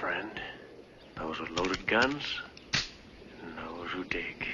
friend. Those with loaded guns, and those who dig.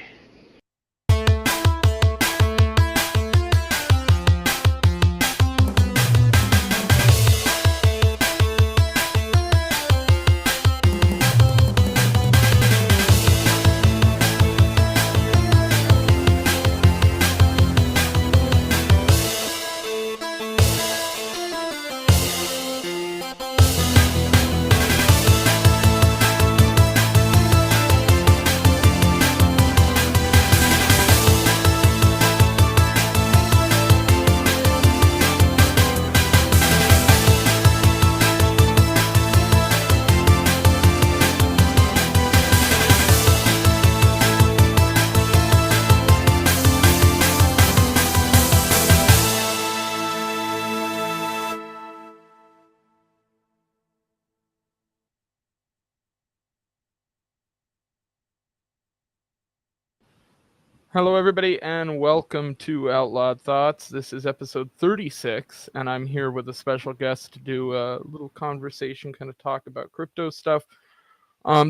Hello, everybody, and welcome to Outlawed Thoughts. This is episode 36, and I'm here with a special guest to do a little conversation, kind of talk about crypto stuff.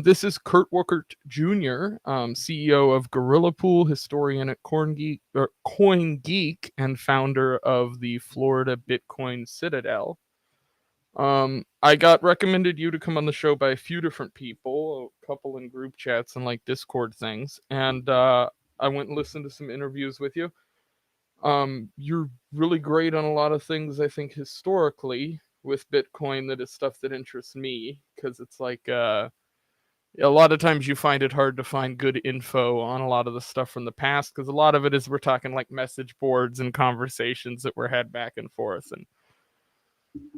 This is Kurt Wuckert Jr., CEO of Gorilla Pool, historian at CoinGeek, and founder of the Florida Bitcoin Citadel. I got recommended you to come on the show by a few different people, a couple in group chats and like Discord things, and I went and listened to some interviews with you. You're really great on a lot of things, I think, historically with Bitcoin. That is stuff that interests me, because it's like a lot of times you find it hard to find good info on a lot of the stuff from the past, because a lot of it is, we're talking like message boards and conversations that were had back and forth.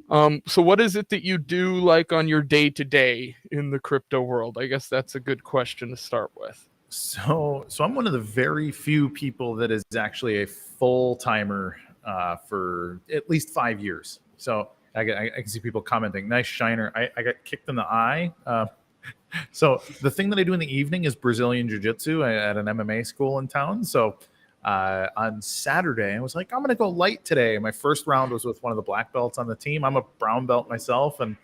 And so what is it that you do like on your day-to-day in the crypto world? I guess that's a good question to start with. So I'm one of the very few people that is actually a full timer for at least 5 years. So I can see people commenting, "Nice shiner." I got kicked in the eye. So the thing that I do in the evening is Brazilian Jiu-Jitsu at an MMA school in town. So on Saturday, I was like, I'm going to go light today. My first round was with one of the black belts on the team. I'm a brown belt myself, and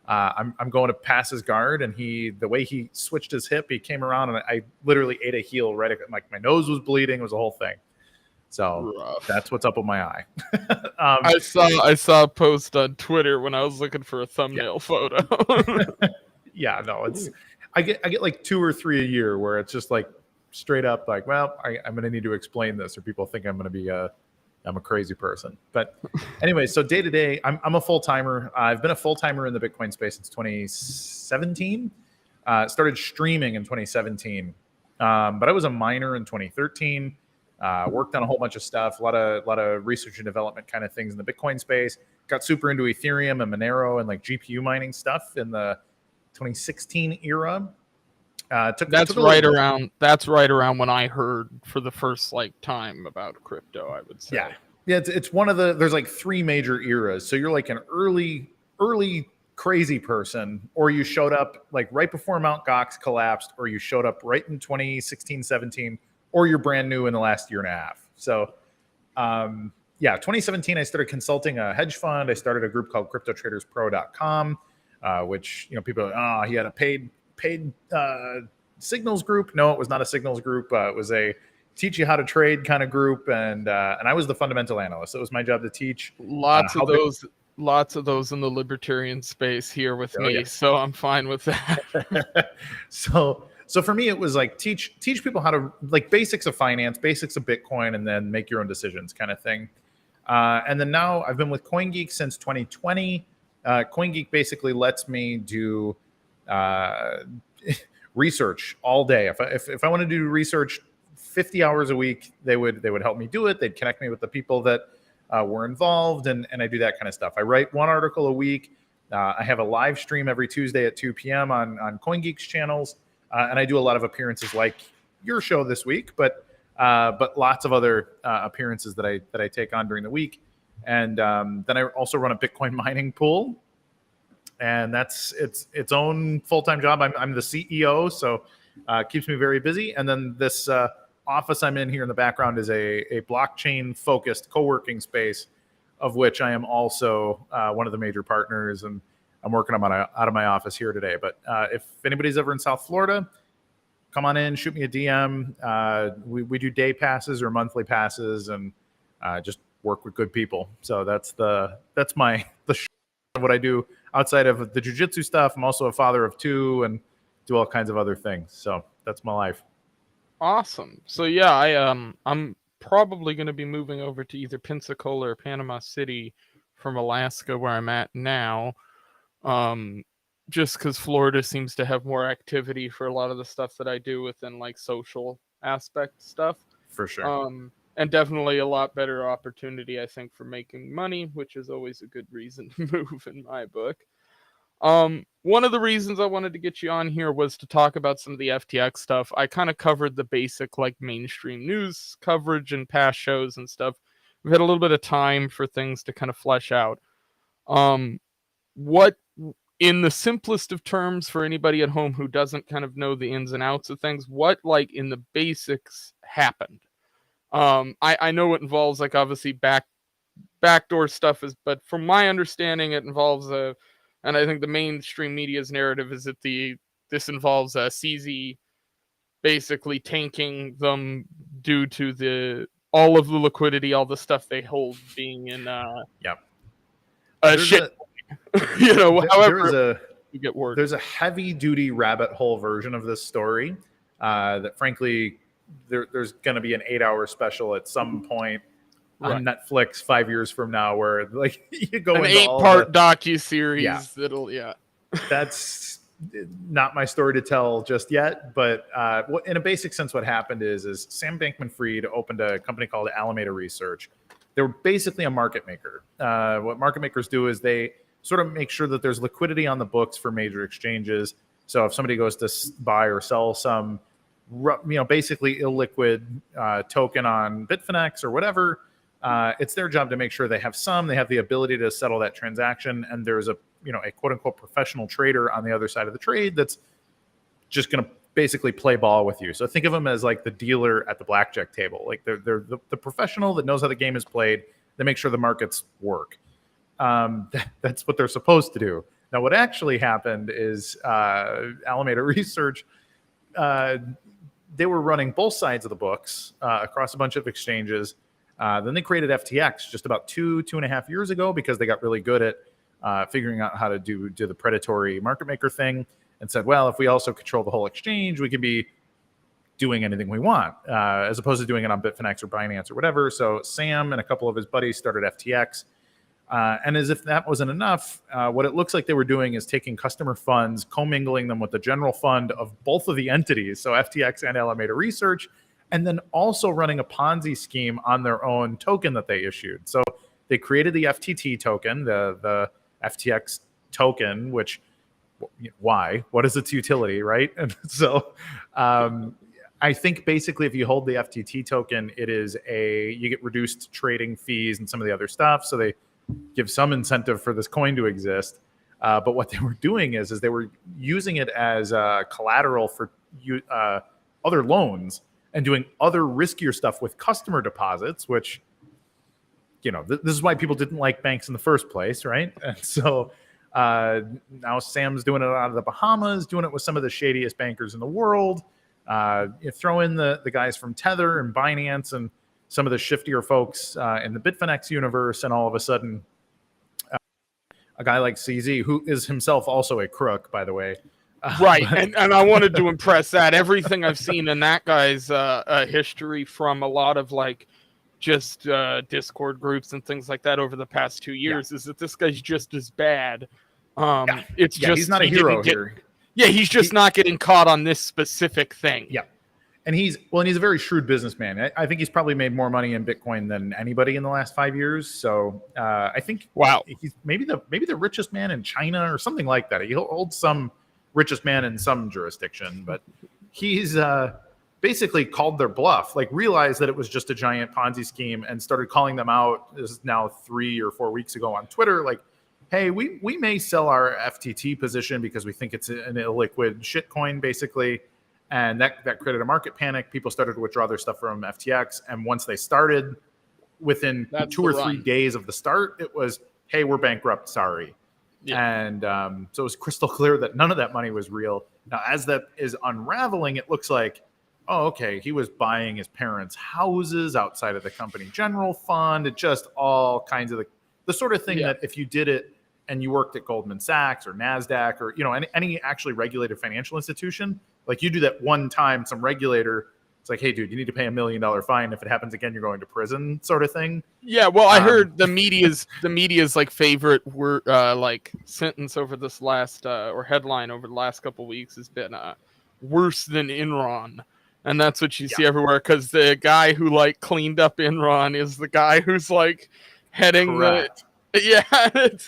I'm going to pass his guard, and the way he switched his hip, he came around, and I literally ate a heel right at, like, my nose was bleeding. It was a whole thing. So rough. That's what's up with my eye. I saw a post on Twitter when I was looking for a thumbnail photo. Yeah, no, I get like 2 or 3 a year where it's just like straight up like, well, I'm going to need to explain this, or people think I'm going to be I'm a crazy person. But anyway, so day to day, I'm a full timer. I've been a full timer in the Bitcoin space since 2017. Started streaming in 2017, but I was a miner in 2013. Worked on a whole bunch of stuff, a lot of research and development kind of things in the Bitcoin space. Got super into Ethereum and Monero and like GPU mining stuff in the 2016 era. That's right around when I heard for the first time about crypto, I would say. Yeah, it's one of there's like 3 major eras. So you're like an early crazy person, or you showed up like right before Mt. Gox collapsed, or you showed up right in 2016, 17, or you're brand new in the last year and a half. So 2017, I started consulting a hedge fund. I started a group called CryptoTradersPro.com, which, people are like, he had a paid signals group. No, it was not a signals group. It was a teach you how to trade kind of group, and I was the fundamental analyst. It was my job to teach. Lots of those in the libertarian space here with me, so I'm fine with that. So for me, it was like teach people how to, like, basics of finance, basics of Bitcoin, and then make your own decisions kind of thing. And then now I've been with CoinGeek since 2020. CoinGeek basically lets me do research all day. If I want to do research 50 hours a week, they would help me do it. They'd connect me with the people that were involved, and I do that kind of stuff. I write 1 article a week. I have a live stream every Tuesday at 2 p.m. on CoinGeek's channels, and I do a lot of appearances like your show this week, but lots of other appearances that I take on during the week. And then I also run a Bitcoin mining pool, and that's its own full-time job. I'm the CEO, so it keeps me very busy. And then this office I'm in here in the background is a blockchain-focused co-working space, of which I am also one of the major partners. And I'm working them out of my office here today. But if anybody's ever in South Florida, come on in, shoot me a DM. We do day passes or monthly passes, and just work with good people. So that's what I do outside of the jiu-jitsu stuff. I'm also a father of 2 and do all kinds of other things. So that's my life. Awesome. So yeah, I'm probably going to be moving over to either Pensacola or Panama City from Alaska, where I'm at now. Just because Florida seems to have more activity for a lot of the stuff that I do within like social aspect stuff. For sure. And definitely a lot better opportunity, I think, for making money, which is always a good reason to move in my book. One of the reasons I wanted to get you on here was to talk about some of the FTX stuff. I kind of covered the basic like mainstream news coverage and past shows and stuff. We've had a little bit of time for things to kind of flesh out. What, in the simplest of terms for anybody at home who doesn't kind of know the ins and outs of things, what like in the basics happened? I know it involves like obviously backdoor stuff but from my understanding it involves and I think the mainstream media's narrative is that this involves CZ basically tanking them due to all of the liquidity, all the stuff they hold being in shit. However you get word. There's a heavy duty rabbit hole version of this story that frankly there's going to be an 8-hour special at some point on Netflix 5 years from now where like you go an into 8-part docuseries that'll that's not my story to tell just yet, but in a basic sense what happened is Sam Bankman-Fried opened a company called Alameda Research. They were basically a market maker. What market makers do is they sort of make sure that there's liquidity on the books for major exchanges. So if somebody goes to buy or sell some basically illiquid token on Bitfinex or whatever, it's their job to make sure they have the ability to settle that transaction, and there's a quote unquote professional trader on the other side of the trade that's just going to basically play ball with you. So think of them as like the dealer at the blackjack table. Like they're the professional that knows how the game is played. They make sure the markets work. That's what they're supposed to do. Now, what actually happened is Alameda Research, they were running both sides of the books across a bunch of exchanges. Then they created FTX just about 2.5 years ago because they got really good at figuring out how to do the predatory market maker thing, and said, well, if we also control the whole exchange, we can be doing anything we want, as opposed to doing it on Bitfinex or Binance or whatever. So Sam and a couple of his buddies started FTX. And as if that wasn't enough, what it looks like they were doing is taking customer funds, commingling them with the general fund of both of the entities, so FTX and Alameda Research, and then also running a Ponzi scheme on their own token that they issued. So they created the FTT token, the FTX token, which, why? What is its utility, right? And so I think basically if you hold the FTT token, you get reduced trading fees and some of the other stuff. So they give some incentive for this coin to exist. But what they were doing is they were using it as collateral for other loans and doing other riskier stuff with customer deposits, which, this is why people didn't like banks in the first place, right? And so now Sam's doing it out of the Bahamas, doing it with some of the shadiest bankers in the world. You throw in the guys from Tether and Binance and some of the shiftier folks in the Bitfinex universe, and all of a sudden, a guy like CZ, who is himself also a crook, by the way. Right, and I wanted to impress that. Everything I've seen in that guy's history from a lot of like just Discord groups and things like that over the past 2 years is that this guy's just as bad. It's just he's not a hero here. Yeah, he's just not getting caught on this specific thing. Yeah. And he's a very shrewd businessman. I think he's probably made more money in Bitcoin than anybody in the last 5 years. So I think he's maybe the richest man in China or something like that. He holds some richest man in some jurisdiction, but he's basically called their bluff, like realized that it was just a giant Ponzi scheme and started calling them out. This is now 3 or 4 weeks ago on Twitter, like, hey, we may sell our FTT position because we think it's an illiquid shitcoin, basically. And that created a market panic. People started to withdraw their stuff from FTX. And once they started, within 2 or 3 days of the start, it was, hey, we're bankrupt, sorry. And so it was crystal clear that none of that money was real. Now, as that is unraveling, it looks like, oh, okay, he was buying his parents' houses outside of the company general fund. It just all kinds of the sort of thing that if you did it and you worked at Goldman Sachs or NASDAQ or, any actually regulated financial institution, like you do that one time, some regulator, it's like, hey, dude, you need to pay $1 million fine. If it happens again, you're going to prison, sort of thing. Yeah, well, I heard the media's like favorite word, like sentence over this last or headline over the last couple of weeks has been worse than Enron, and that's what you see everywhere because the guy who like cleaned up Enron is the guy who's like heading Correct. it's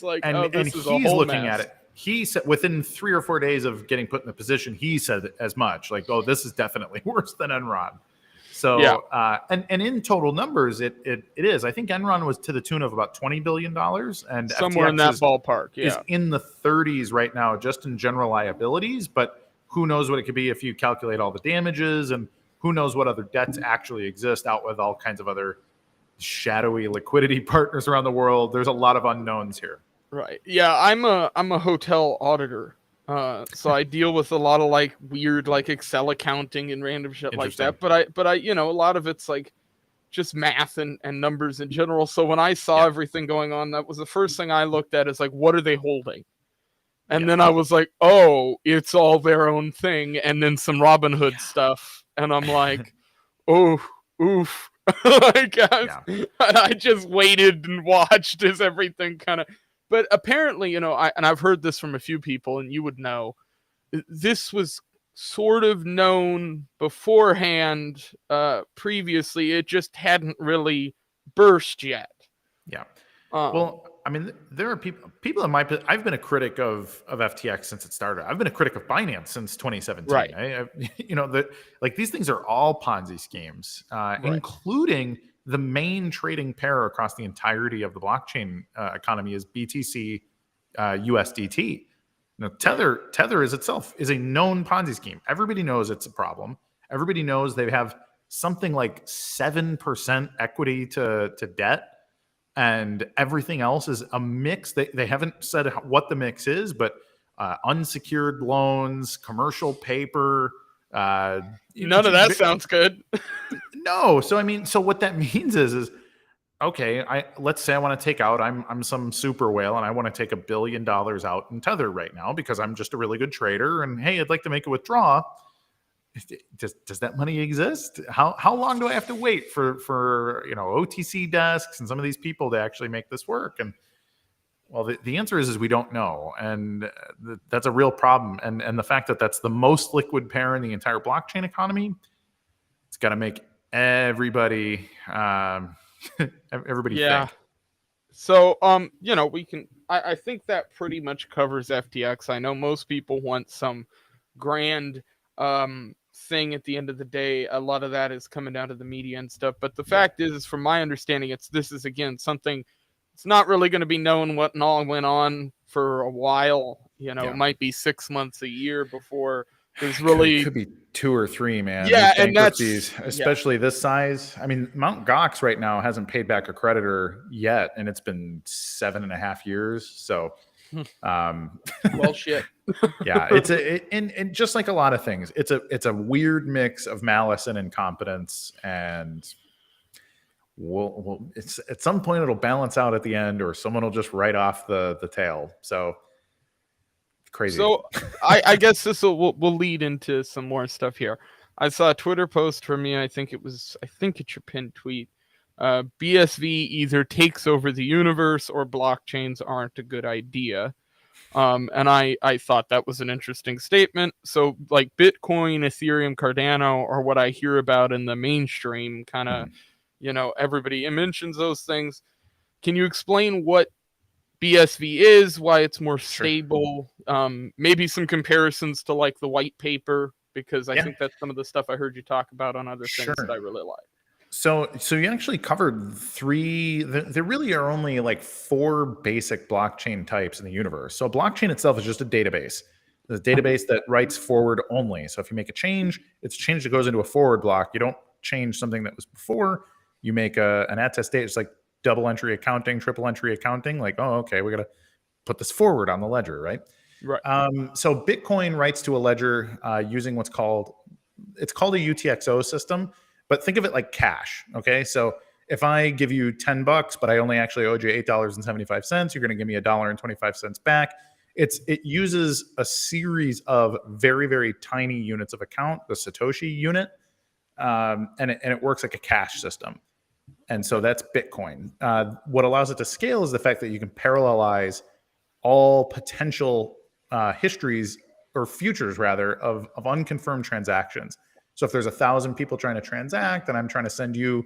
like and this is he's a whole looking mess. at it. He said within 3 or 4 days of getting put in the position, he said as much, like, oh, this is definitely worse than Enron. So, and in total numbers, it is. I think Enron was to the tune of about $20 billion, and somewhere FTX in that ballpark. is in the 30s right now, just in general liabilities. But who knows what it could be if you calculate all the damages, and who knows what other debts actually exist out with all kinds of other shadowy liquidity partners around the world. There's a lot of unknowns here. Right. Yeah, I'm a hotel auditor. So I deal with a lot of like weird like Excel accounting and random shit like that. But I a lot of it's like just math and numbers in general. So when I saw everything going on, that was the first thing I looked at is like, what are they holding? And then I was like, oh, it's all their own thing. And then some Robin Hood stuff. And I'm like, oh, oof. And I just waited and watched as everything kind of. But apparently, I've heard this from a few people, and you would know, this was sort of known beforehand previously. It just hadn't really burst yet. Yeah. Well, I mean, there are people in my. I've been a critic of FTX since it started. I've been a critic of Binance since 2017. Right. Like these things are all Ponzi schemes, including the main trading pair across the entirety of the blockchain economy is BTC, USDT. Now, Tether is itself is a known Ponzi scheme. Everybody knows it's a problem. Everybody knows they have something like 7% equity to debt, and everything else is a mix. They haven't said what the mix is, but unsecured loans, commercial paper. None of that sounds good. No. So, I mean, so what that means is okay, let's say I want to take out, I'm some super whale and I want to take $1 billion out in Tether right now because I'm just a really good trader. And hey, I'd like to make a withdrawal. Does that money exist? How long do I have to wait for OTC desks and some of these people to actually make this work? And well, the answer is we don't know. And that's a real problem. And the fact that that's the most liquid pair in the entire blockchain economy, it's got to make everybody think. So we can I think that pretty much covers FTX. I know most people want some grand thing at the end of the day. A lot of that is coming down to the media and stuff, but the fact is, from my understanding, this is again something, it's not really going to be known what all went on for a while. It might be 6 months, a year before there's really could be 2 or 3, man. Yeah, and that's especially this size. I mean, Mt. Gox right now hasn't paid back a creditor yet, and it's been 7.5 years. So, well, shit. Yeah, and just like a lot of things, it's a weird mix of malice and incompetence, and it's at some point it'll balance out at the end, or someone will just write off the tail. So. Crazy. So I guess this will lead into some more stuff here. I saw a Twitter post from you. I think it's your pinned tweet. BSV either takes over the universe or blockchains aren't a good idea. And I thought that was an interesting statement. So like Bitcoin, Ethereum, Cardano are what I hear about in the mainstream kind of, everybody mentions those things. Can you explain what BSV is, why it's more stable, maybe some comparisons to like the white paper, because I think that's some of the stuff I heard you talk about on other things that I really like. So you actually covered 3. There really are only like 4 basic blockchain types in the universe. So a blockchain itself is just a database. The database that writes forward only. So if you make a change, it's a change that goes into a forward block. You don't change something that was before. You make an attestation. It's like double entry accounting, triple entry accounting. Like, oh, okay, we got to put this forward on the ledger, right? Right. So Bitcoin writes to a ledger using what's called a UTXO system, but think of it like cash. Okay, so if I give you $10, but I only actually owed you $8.75, you're going to give me $1.25 back. It uses a series of very, very tiny units of account, the Satoshi unit, and it works like a cash system. And so that's Bitcoin. What allows it to scale is the fact that you can parallelize all potential histories or futures, rather, of unconfirmed transactions. So if there's 1,000 people trying to transact and I'm trying to send you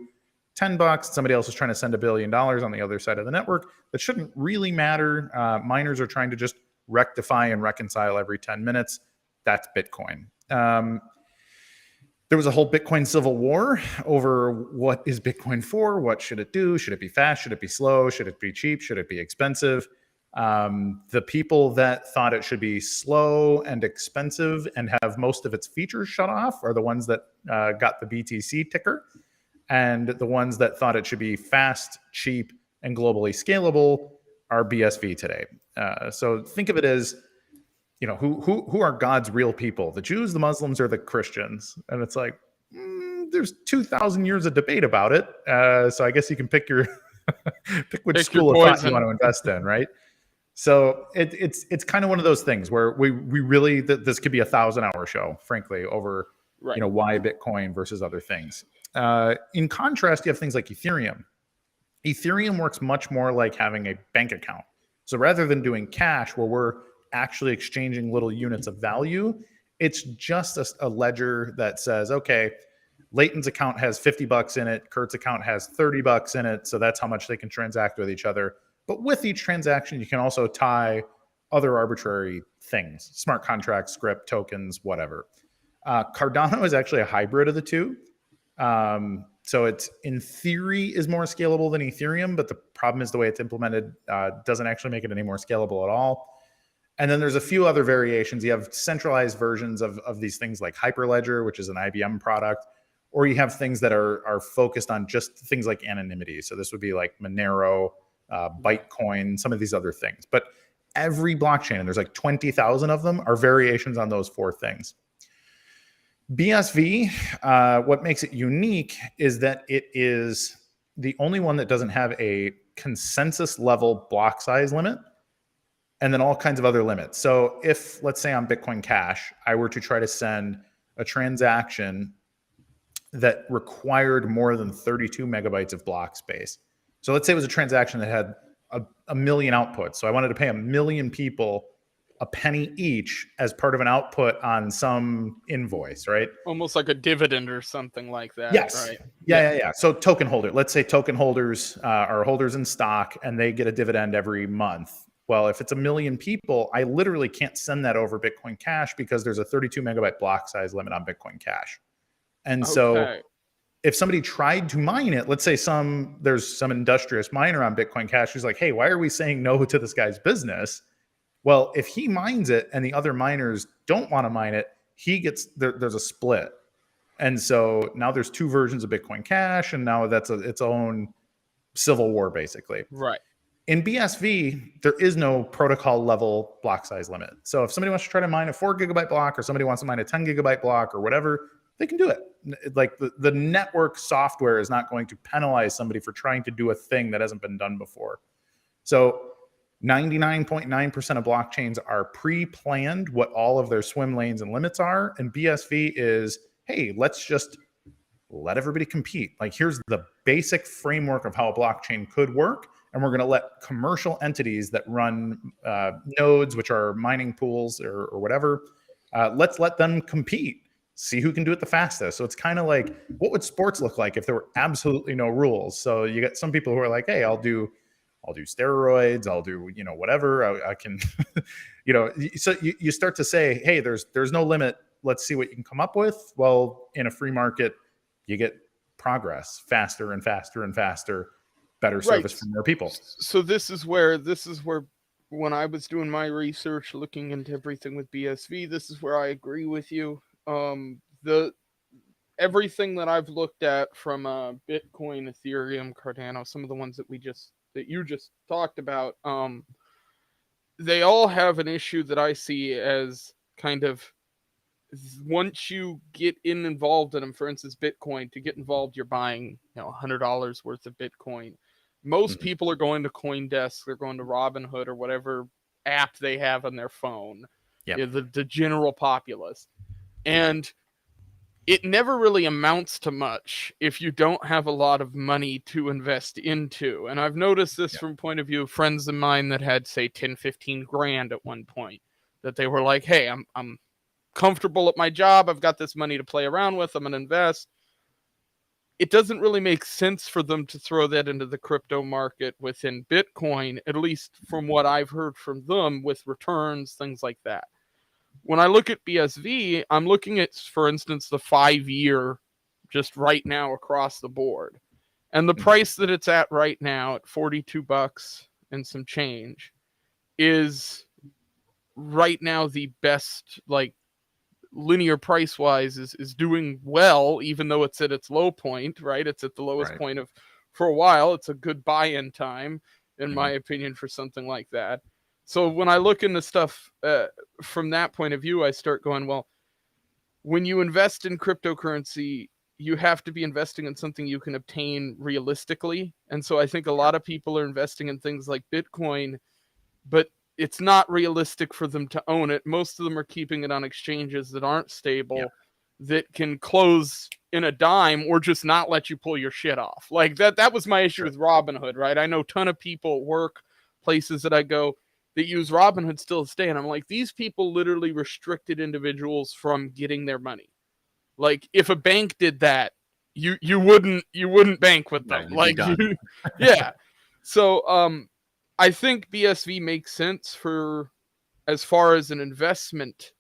$10, somebody else is trying to send $1 billion on the other side of the network, that shouldn't really matter. Miners are trying to just rectify and reconcile every 10 minutes. That's Bitcoin. There was a whole Bitcoin civil war over what is Bitcoin for? What should it do? Should it be fast? Should it be slow? Should it be cheap? Should it be expensive? The people that thought it should be slow and expensive and have most of its features shut off are the ones that got the BTC ticker. And the ones that thought it should be fast, cheap, and globally scalable are BSV today. So think of it as, who are God's real people? The Jews, the Muslims, or the Christians? And it's like, there's 2,000 years of debate about it. So I guess you can pick which school of thought you want to invest in, right? So it's kind of one of those things where we really this could be a 1,000-hour show, frankly, over why Bitcoin versus other things. In contrast, you have things like Ethereum. Ethereum works much more like having a bank account. So rather than doing cash, where we're actually exchanging little units of value, it's just a ledger that says, okay, Leighton's account has $50 in it, Kurt's account has $30 in it, so that's how much they can transact with each other. But with each transaction, you can also tie other arbitrary things, smart contracts, script, tokens, whatever. Cardano is actually a hybrid of the two. So it's, in theory, is more scalable than Ethereum, but the problem is the way it's implemented doesn't actually make it any more scalable at all. And then there's a few other variations. You have centralized versions of these things like Hyperledger, which is an IBM product, or you have things that are focused on just things like anonymity. So this would be like Monero, Bytecoin, some of these other things. But every blockchain, and there's like 20,000 of them, are variations on those four things. BSV, what makes it unique is that it is the only one that doesn't have a consensus level block size limit, and then all kinds of other limits. So if, let's say on Bitcoin Cash, I were to try to send a transaction that required more than 32 megabytes of block space. So let's say it was a transaction that had a million outputs. So I wanted to pay 1 million people a penny each as part of an output on some invoice, right? Almost like a dividend or something like that. Yes. Right? Yeah. So token holder. Let's say token holders are holders in stock and they get a dividend every month. Well, if it's 1 million people, I literally can't send that over Bitcoin Cash because there's a 32 megabyte block size limit on Bitcoin Cash. And so if somebody tried to mine it, let's say there's some industrious miner on Bitcoin Cash who's like, hey, why are we saying no to this guy's business? Well, if he mines it and the other miners don't want to mine it, there's a split. And so now there's two versions of Bitcoin Cash, and now that's its own civil war, basically. Right. In BSV, there is no protocol level block size limit. So if somebody wants to try to mine a 4 gigabyte block, or somebody wants to mine a 10 gigabyte block or whatever, they can do it. Like the network software is not going to penalize somebody for trying to do a thing that hasn't been done before. So 99.9% of blockchains are pre-planned what all of their swim lanes and limits are. And BSV is, hey, let's just let everybody compete. Like, here's the basic framework of how a blockchain could work. And we're going to let commercial entities that run nodes, which are mining pools or whatever, let's let them compete. See who can do it the fastest. So it's kind of like, what would sports look like if there were absolutely no rules? So you get some people who are like, hey, I'll do steroids, I'll do, whatever I can, so you start to say, hey, there's no limit. Let's see what you can come up with. Well, in a free market, you get progress faster and faster and faster, better service from more people. So this is where when I was doing my research, looking into everything with BSV, this is where I agree with you. Everything that I've looked at from Bitcoin, Ethereum, Cardano, some of the ones that you just talked about, they all have an issue that I see as kind of, once you get involved in them, for instance, Bitcoin, to get involved, you're buying, $100 worth of Bitcoin. Most people are going to CoinDesk, they're going to Robinhood or whatever app they have on their phone. Yep. The general populace. And it never really amounts to much if you don't have a lot of money to invest into. And I've noticed this from point of view of friends of mine that had, say, 10, 15 grand at one point, that they were like, hey, I'm comfortable at my job. I've got this money to play around with. I'm going to invest. It doesn't really make sense for them to throw that into the crypto market within Bitcoin, at least from what I've heard from them with returns, things like that. When I look at BSV, I'm looking at, for instance, the 5-year just right now across the board. And the price that it's at right now at $42 and some change is right now the best, like, linear price wise is doing well, even though it's at its low point, right? It's at the lowest point of for a while. It's a good buy-in time, in my opinion, for something like that. So when I look into stuff from that point of view, I start going, well, when you invest in cryptocurrency, you have to be investing in something you can obtain realistically. And so I think a lot of people are investing in things like Bitcoin, but it's not realistic for them to own it. Most of them are keeping it on exchanges that aren't stable, that can close in a dime or just not let you pull your shit off. Like that was my issue with Robinhood, right? I know a ton of people at work, places that I go, that use Robinhood still to stay. And I'm like, these people literally restricted individuals from getting their money. Like, if a bank did that, you wouldn't bank with them. Yeah. So I think BSV makes sense for as far as an investment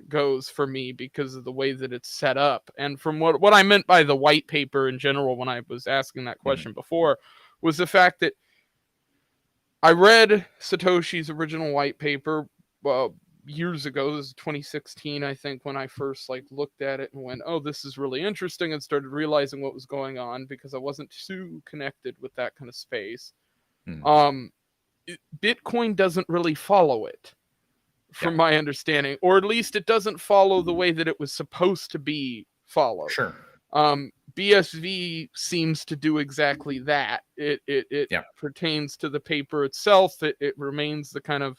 goes for me, because of the way that it's set up. And from what I meant by the white paper in general when I was asking that question before, was the fact that I read Satoshi's original white paper years ago. This is 2016, I think, when I first looked at it and went, oh, this is really interesting, and started realizing what was going on, because I wasn't too connected with that kind of space. Bitcoin doesn't really follow it, from my understanding, or at least it doesn't follow the way that it was supposed to be followed. Sure. BSV seems to do exactly that. It pertains to the paper itself. It remains the kind of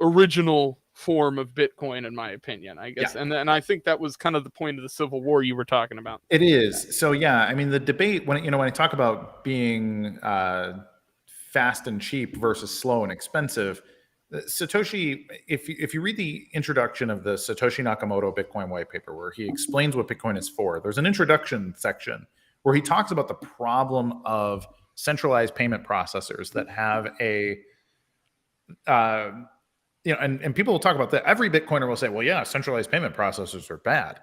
original form of Bitcoin, in my opinion, I guess. And I think that was kind of the point of the Civil War you were talking about. It is. So I mean, the debate when I talk about being fast and cheap versus slow and expensive, Satoshi, if you read the introduction of the Satoshi Nakamoto Bitcoin white paper, where he explains what Bitcoin is for, there's an introduction section where he talks about the problem of centralized payment processors that have and people will talk about that. Every Bitcoiner will say, well, yeah, centralized payment processors are bad.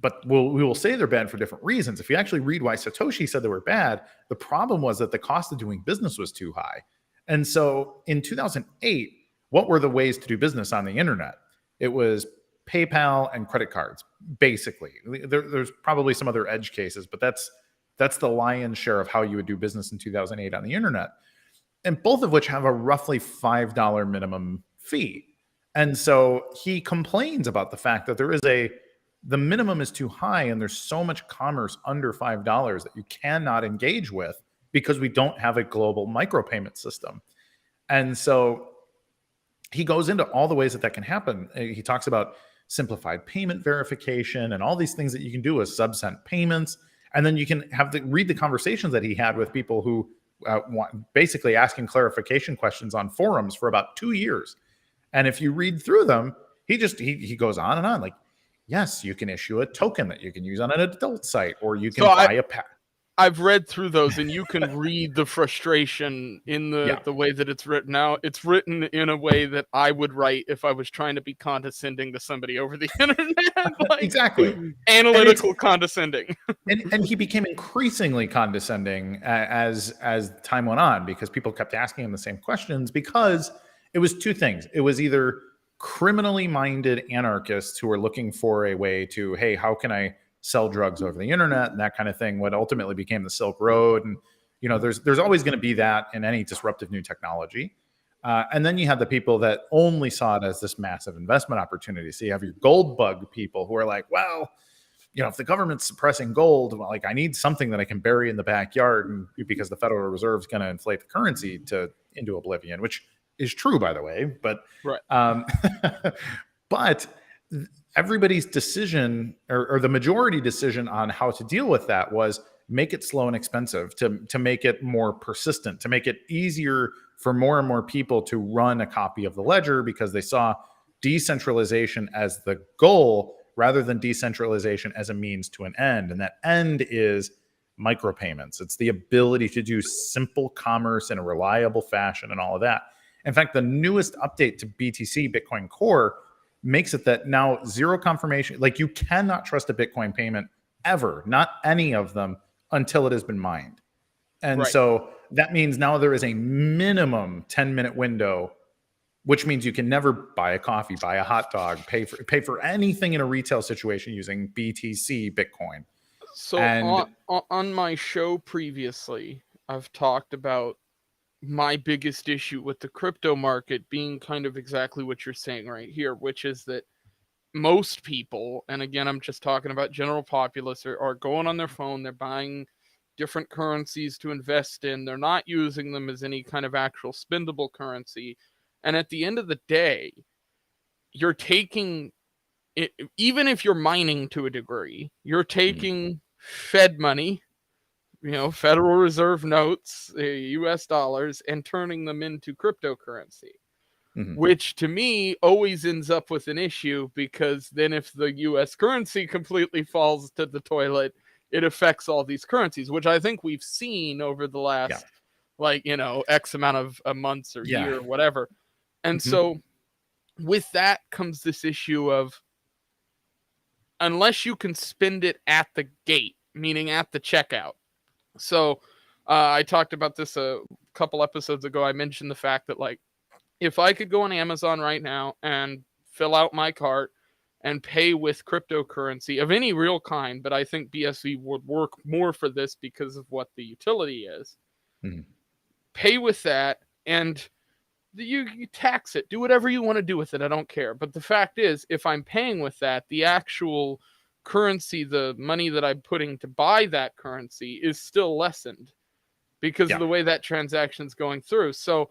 But we will say they're bad for different reasons. If you actually read why Satoshi said they were bad, the problem was that the cost of doing business was too high. And so in 2008, what were the ways to do business on the internet? It was PayPal and credit cards, basically. There's probably some other edge cases, but that's the lion's share of how you would do business in 2008 on the internet. And both of which have a roughly $5 minimum fee. And so he complains about the fact that the minimum is too high, and there's so much commerce under $5 that you cannot engage with, because we don't have a global micropayment system. And so he goes into all the ways that can happen. He talks about simplified payment verification and all these things that you can do as sub-cent payments. And then you can read the conversations that he had with people who basically asking clarification questions on forums for about 2 years. And if you read through them, he goes on and on. Like, yes, you can issue a token that you can use on an adult site, or you can buy a pack. I've read through those, and you can read the frustration in the way that it's written. Now, it's written in a way that I would write if I was trying to be condescending to somebody over the internet. Exactly. Analytical condescending. and he became increasingly condescending as time went on, because people kept asking him the same questions, because it was two things. It was either criminally minded anarchists who were looking for a way to, hey, how can I sell drugs over the internet, and that kind of thing, what ultimately became the Silk Road. And, there's always going to be that in any disruptive new technology. And then you have the people that only saw it as this massive investment opportunity. So you have your gold bug people who are like, well, if the government's suppressing gold, well, like I need something that I can bury in the backyard, and because the Federal Reserve is going to inflate the currency into oblivion, which is true, by the way. But Right. but everybody's decision, or the majority decision on how to deal with that, was make it slow and expensive, to make it more persistent, to make it easier for more and more people to run a copy of the ledger, because they saw decentralization as the goal rather than decentralization as a means to an end. And that end is micropayments. It's the ability to do simple commerce in a reliable fashion and all of that. In fact, the newest update to BTC, Bitcoin Core, makes it that now zero confirmation, like you cannot trust a Bitcoin payment ever, not any of them, until it has been mined. And so that means now there is a minimum 10-minute window, which means you can never buy a coffee, buy a hot dog, pay for anything in a retail situation using BTC Bitcoin. So on my show previously, I've talked about my biggest issue with the crypto market being kind of exactly what you're saying right here, which is that most people, and again, I'm just talking about general populace, are going on their phone, they're buying different currencies to invest in, they're not using them as any kind of actual spendable currency. And at the end of the day, you're taking it, even if you're mining to a degree, you're taking Fed money, Federal Reserve notes, US dollars, and turning them into cryptocurrency, which to me always ends up with an issue, because then if the US currency completely falls to the toilet, it affects all these currencies, which I think we've seen over the last, X amount of months or year or whatever. And so with that comes this issue of, unless you can spend it at the gate, meaning at the checkout. So I talked about this a couple episodes ago. I mentioned the fact that, like, if I could go on Amazon right now and fill out my cart and pay with cryptocurrency of any real kind, but I think BSV would work more for this because of what the utility is. Pay with that, and you tax it. Do whatever you want to do with it. I don't care. But the fact is, if I'm paying with that, the actual currency, the money that I'm putting to buy that currency, is still lessened because of the way that transaction's going through. So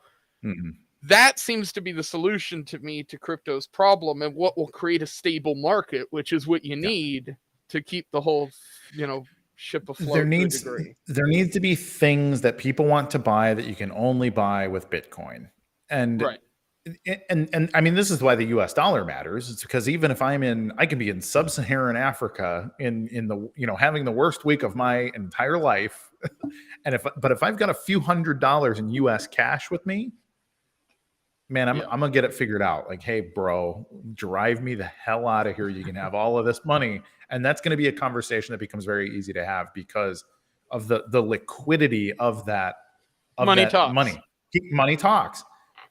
that seems to be the solution to me to crypto's problem, and what will create a stable market, which is what you need to keep the whole, ship afloat. There needs to be things that people want to buy that you can only buy with Bitcoin. And and I mean, this is why the US dollar matters. It's because even if I can be in sub-Saharan Africa in the, having the worst week of my entire life. And if I've got a few $100s in US cash with me, man, I'm going to get it figured out. Like, hey, bro, drive me the hell out of here. You can have all of this money. And that's going to be a conversation that becomes very easy to have because of the liquidity of that. Money talks. Money talks.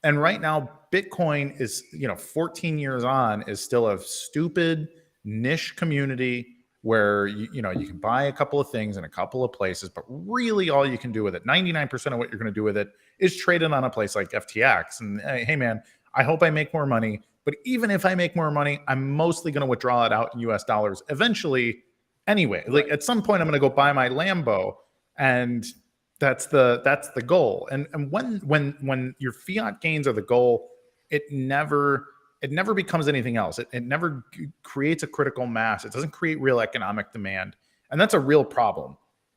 And right now, Bitcoin is, 14 years on, is still a stupid niche community where, you can buy a couple of things in a couple of places, but really all you can do with it, 99% of what you're going to do with it is trade it on a place like FTX. And hey, man, I hope I make more money. But even if I make more money, I'm mostly going to withdraw it out in US dollars eventually anyway. Like at some point, I'm going to go buy my Lambo, and that's the goal. And when your fiat gains are the goal, it never becomes anything else. It never creates a critical mass. It doesn't create real economic demand. And that's a real problem.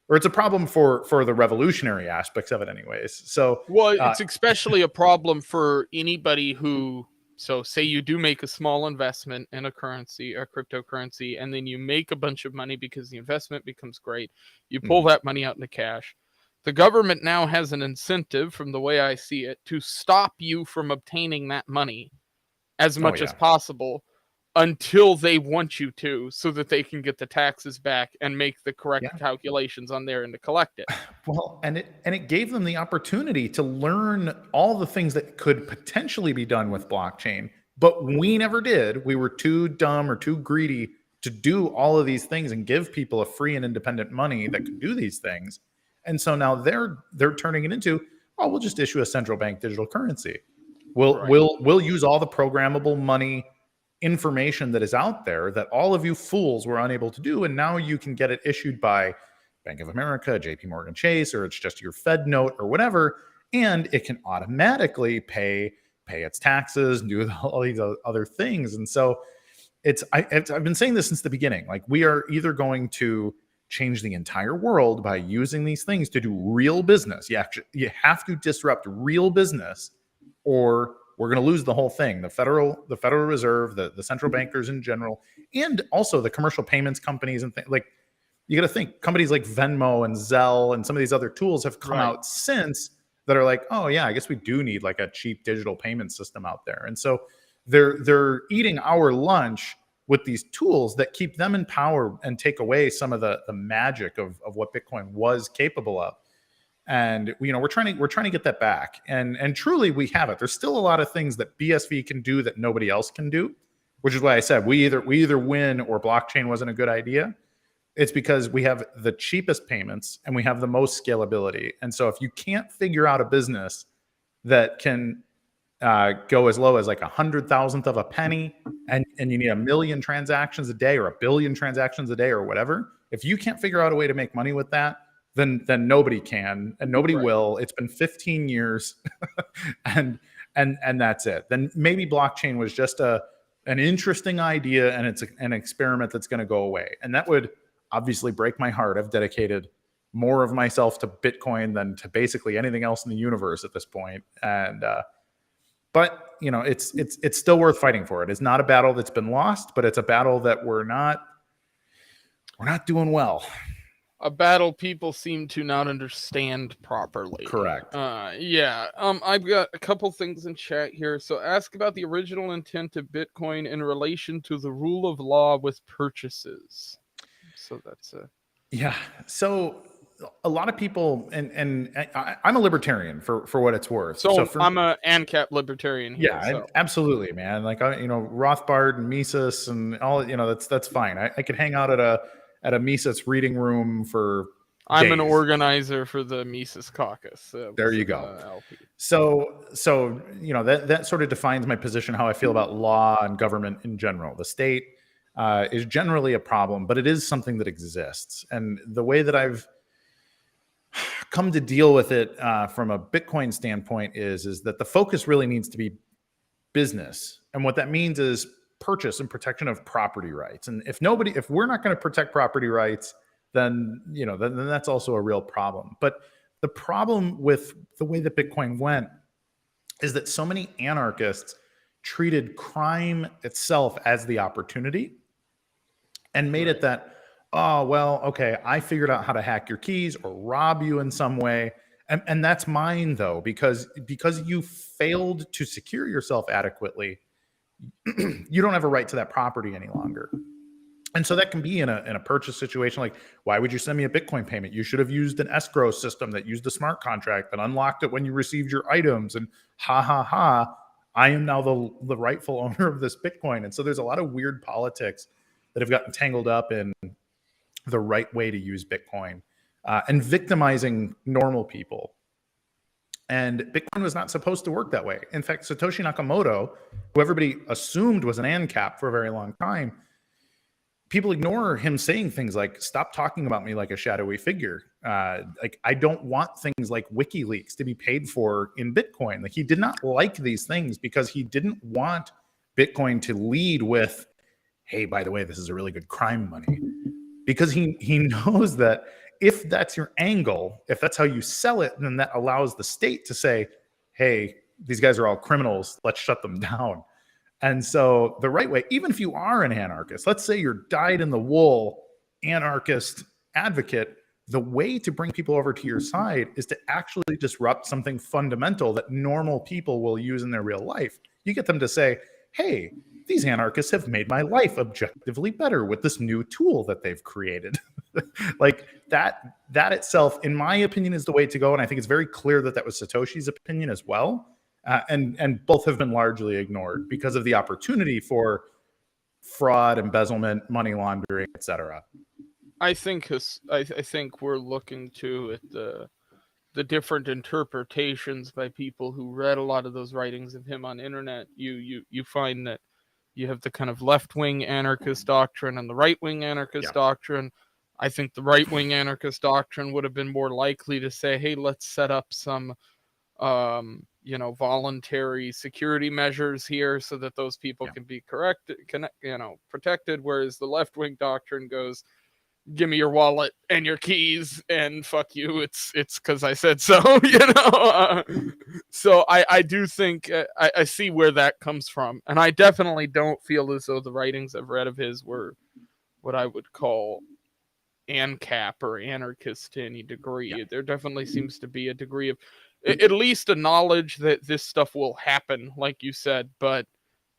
Or it's a problem for the revolutionary aspects of it anyways. So it's especially a problem for anybody who, so say you do make a small investment in a currency, a cryptocurrency, and then you make a bunch of money because the investment becomes great. You pull that money out into cash. The government now has an incentive, from the way I see it, to stop you from obtaining that money as much as possible until they want you to, so that they can get the taxes back and make the correct calculations on there and to collect it. Well, and it gave them the opportunity to learn all the things that could potentially be done with blockchain, but we never did. We were too dumb or too greedy to do all of these things and give people a free and independent money that could do these things. And so now they're turning it into, we'll just issue a central bank digital currency. We'll use all the programmable money information that is out there that all of you fools were unable to do, and now you can get it issued by Bank of America, JP Morgan Chase, or it's just your Fed note or whatever, and it can automatically pay its taxes and do all these other things. And so I've been saying this since the beginning. Like, we are either going to change the entire world by using these things to do real business. You have to disrupt real business, or we're going to lose the whole thing. The Federal Reserve, the central bankers in general, and also the commercial payments companies and things. Like, you got to think companies like Venmo and Zelle and some of these other tools have come out since that are like, oh yeah, I guess we do need like a cheap digital payment system out there. And so they're eating our lunch with these tools that keep them in power and take away some of the magic of what Bitcoin was capable of. And we're trying to get that back. And truly we have it. There's still a lot of things that BSV can do that nobody else can do, which is why I said we either win or blockchain wasn't a good idea. It's because we have the cheapest payments and we have the most scalability. And so if you can't figure out a business that can go as low as like 100,000th of a penny, and you need 1 million transactions a day or 1 billion transactions a day or whatever, if you can't figure out a way to make money with that, then nobody can, and nobody will. It's been 15 years and that's it. Then maybe blockchain was just an interesting idea, and it's an experiment that's going to go away. And that would obviously break my heart. I've dedicated more of myself to Bitcoin than to basically anything else in the universe at this point. And but it's still worth fighting for. It is not a battle that's been lost, but it's a battle that we're not doing well. A battle people seem to not understand properly. Correct. Yeah. I've got a couple things in chat here. So ask about the original intent of Bitcoin in relation to the rule of law with purchases. So that's yeah. So a lot of people, and I'm a libertarian for what it's worth. So I'm a ANCAP libertarian here. Yeah, absolutely, man. Like, Rothbard and Mises and all, that's fine. I could hang out at a Mises reading room for I'm days. An organizer for the Mises caucus. There you go. So that sort of defines my position, how I feel about law and government in general. The state is generally a problem, but it is something that exists. And the way that I've come to deal with it from a Bitcoin standpoint is that the focus really needs to be business. And what that means is purchase and protection of property rights. And if we're not going to protect property rights, then that's also a real problem. But the problem with the way that Bitcoin went is that so many anarchists treated crime itself as the opportunity and made it that, oh, well, okay, I figured out how to hack your keys or rob you in some way. And that's mine, though, because you failed to secure yourself adequately, you don't have a right to that property any longer. And so that can be in a purchase situation. Like, why would you send me a Bitcoin payment? You should have used an escrow system that used a smart contract that unlocked it when you received your items. And I am now the rightful owner of this Bitcoin. And so there's a lot of weird politics that have gotten tangled up in the right way to use Bitcoin and victimizing normal people. And Bitcoin was not supposed to work that way. In fact, Satoshi Nakamoto, who everybody assumed was an ANCAP for a very long time, people ignore him saying things like, stop talking about me like a shadowy figure. Like, I don't want things like WikiLeaks to be paid for in Bitcoin. Like, he did not like these things because he didn't want Bitcoin to lead with, hey, by the way, this is a really good crime money. Because he knows that if that's your angle, if that's how you sell it, then that allows the state to say, hey, these guys are all criminals, let's shut them down. And so the right way, even if you are an anarchist, let's say you're dyed-in-the-wool anarchist advocate, the way to bring people over to your side is to actually disrupt something fundamental that normal people will use in their real life. You get them to say, hey, these anarchists have made my life objectively better with this new tool that they've created. Like, that itself, in my opinion, is the way to go. And I think it's very clear that was Satoshi's opinion as well. And both have been largely ignored because of the opportunity for fraud, embezzlement, money laundering, etc. I think we're looking to at the different interpretations by people who read a lot of those writings of him on internet, you find that you have the kind of left-wing anarchist doctrine and the right-wing anarchist doctrine. I think the right-wing anarchist doctrine would have been more likely to say, hey, let's set up some voluntary security measures here so that those people can be protected, whereas the left-wing doctrine goes, give me your wallet and your keys and fuck you, it's because I said so. So I do think I see where that comes from, and I definitely don't feel as though the writings I've read of his were what I would call ANCAP or anarchist to any degree. There definitely seems to be a degree of at least a knowledge that this stuff will happen, like you said, but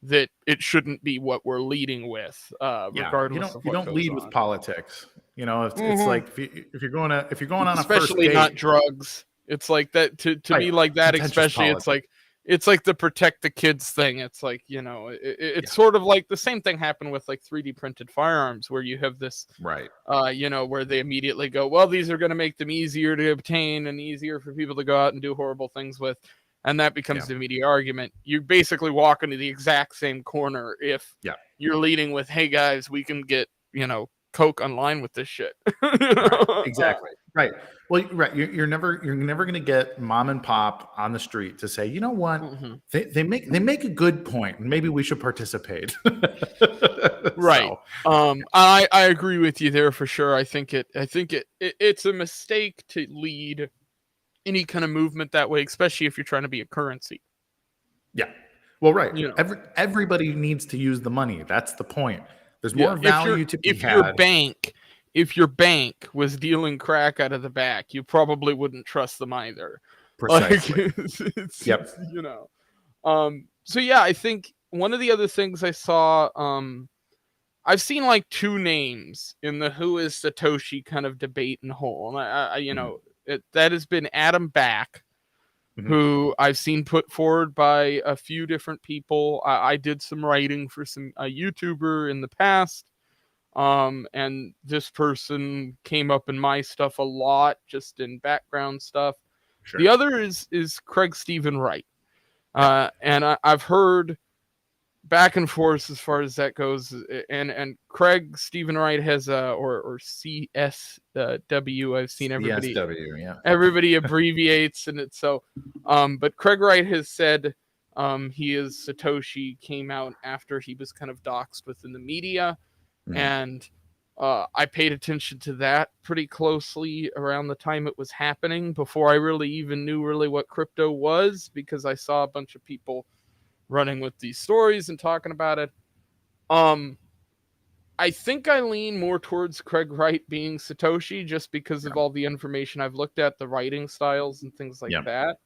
that it shouldn't be what we're leading with, regardless of what you don't goes lead on. with politics. It's like if you're going on a first especially date, not drugs. It's like that to me, like that, especially politics. it's like the protect the kids thing. It's like, it's sort of like the same thing happened with like 3D printed firearms, where you have this, right? Where they immediately go, well, these are going to make them easier to obtain and easier for people to go out and do horrible things with. And that becomes the immediate argument. You basically walk into the exact same corner if you're leading with, hey guys, we can get, Coke online with this shit. Right, exactly. Right. Well, right. You're never going to get mom and pop on the street to say, you know what, they make a good point, and maybe we should participate. Right. So. I agree with you there for sure. I think it's a mistake to lead any kind of movement that way, especially if you're trying to be a currency. Yeah. Well, right. Everybody needs to use the money. That's the point. There's more value to be had. If your bank was dealing crack out of the back, you probably wouldn't trust them either. Precisely. So yeah, I think one of the other things I saw, I've seen like two names in the who is Satoshi kind of debate and whole. And that has been Adam Back, who I've seen put forward by a few different people. I did some writing for a YouTuber in the past, and this person came up in my stuff a lot, just in background stuff. Sure. The other is Craig Stephen Wright, and I've heard back and forth as far as that goes, and Craig Stephen Wright has or CSW. I've seen everybody CSW, everybody abbreviates, and it's so. But Craig Wright has said he is Satoshi, came out after he was kind of doxxed within the media, and I paid attention to that pretty closely around the time it was happening, before I really even knew what crypto was, because I saw a bunch of people running with these stories and talking about it. I think I lean more towards Craig Wright being Satoshi, just because of all the information I've looked at, the writing styles and things like that.